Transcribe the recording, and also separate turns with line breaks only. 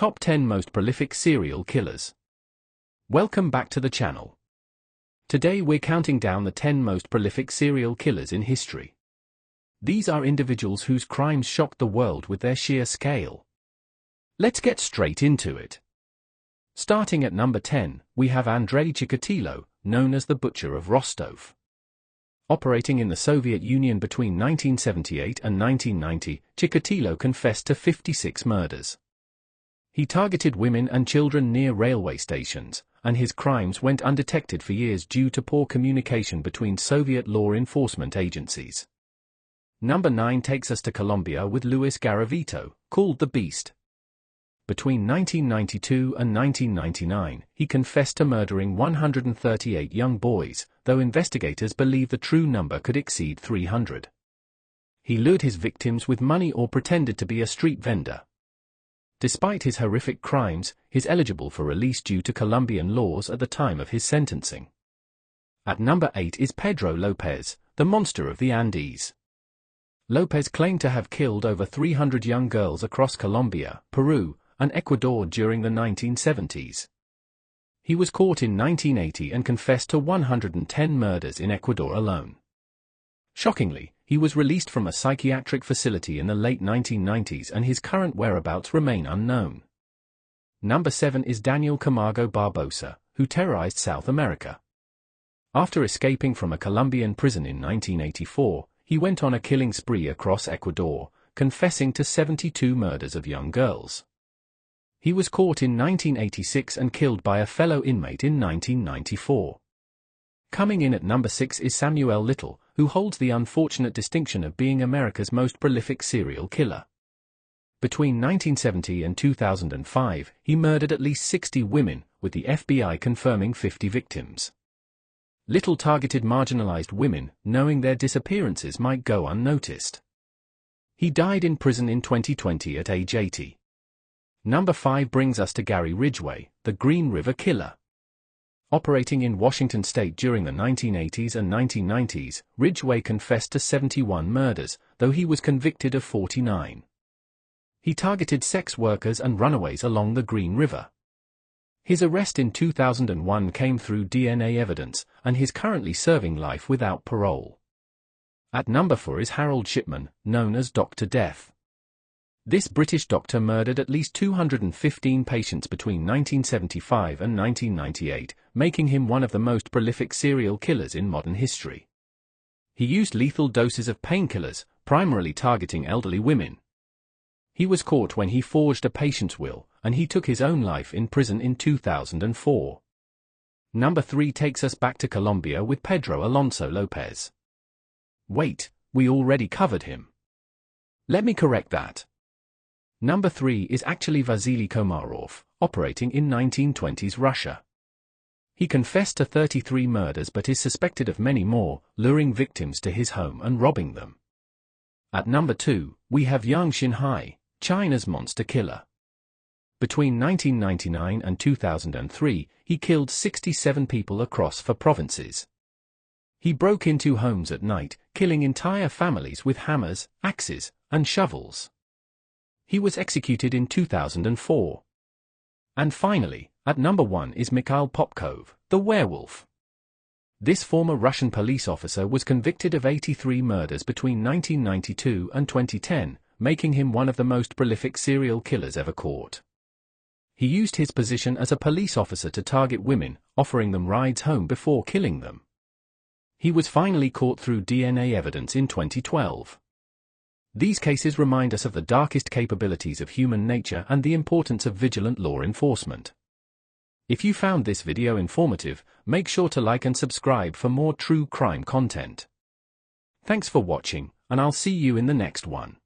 Top 10 Most Prolific Serial Killers. Welcome back to the channel. Today we're counting down the 10 most prolific serial killers in history. These are individuals whose crimes shocked the world with their sheer scale. Let's get straight into it. Starting at number 10, we have Andrei Chikatilo, known as the Butcher of Rostov. Operating in the Soviet Union between 1978 and 1990, Chikatilo confessed to 56 murders. He targeted women and children near railway stations, and his crimes went undetected for years due to poor communication between Soviet law enforcement agencies. Number 9 takes us to Colombia with Luis Garavito, called the Beast. Between 1992 and 1999, he confessed to murdering 138 young boys, though investigators believe the true number could exceed 300. He lured his victims with money or pretended to be a street vendor. Despite his horrific crimes, he is eligible for release due to Colombian laws at the time of his sentencing. At number 8 is Pedro Lopez, the Monster of the Andes. Lopez claimed to have killed over 300 young girls across Colombia, Peru, and Ecuador during the 1970s. He was caught in 1980 and confessed to 110 murders in Ecuador alone. Shockingly, he was released from a psychiatric facility in the late 1990s and his current whereabouts remain unknown. Number 7 is Daniel Camargo Barbosa, who terrorized South America. After escaping from a Colombian prison in 1984, he went on a killing spree across Ecuador, confessing to 72 murders of young girls. He was caught in 1986 and killed by a fellow inmate in 1994. Coming in at number 6 is Samuel Little, who holds the unfortunate distinction of being America's most prolific serial killer. Between 1970 and 2005, he murdered at least 60 women, with the FBI confirming 50 victims. Little targeted marginalized women, knowing their disappearances might go unnoticed. He died in prison in 2020 at age 80. Number 5 brings us to Gary Ridgway, the Green River Killer. Operating in Washington state during the 1980s and 1990s, Ridgway confessed to 71 murders, though he was convicted of 49. He targeted sex workers and runaways along the Green River. His arrest in 2001 came through DNA evidence, and he's currently serving life without parole. At number 4 is Harold Shipman, known as Dr. Death. This British doctor murdered at least 215 patients between 1975 and 1998, making him one of the most prolific serial killers in modern history. He used lethal doses of painkillers, primarily targeting elderly women. He was caught when he forged a patient's will, and he took his own life in prison in 2004. Number 3 takes us back to Colombia with Pedro Alonso Lopez. Wait, we already covered him. Let me correct that. Number 3 is actually Vasily Komarov, operating in 1920s Russia. He confessed to 33 murders but is suspected of many more, luring victims to his home and robbing them. At number 2, we have Yang Xinhai, China's monster killer. Between 1999 and 2003, he killed 67 people across 4 provinces. He broke into homes at night, killing entire families with hammers, axes, and shovels. He was executed in 2004. And finally, at number 1 is Mikhail Popkov, the werewolf. This former Russian police officer was convicted of 83 murders between 1992 and 2010, making him one of the most prolific serial killers ever caught. He used his position as a police officer to target women, offering them rides home before killing them. He was finally caught through DNA evidence in 2012. These cases remind us of the darkest capabilities of human nature and the importance of vigilant law enforcement. If you found this video informative, make sure to like and subscribe for more true crime content. Thanks for watching, and I'll see you in the next one.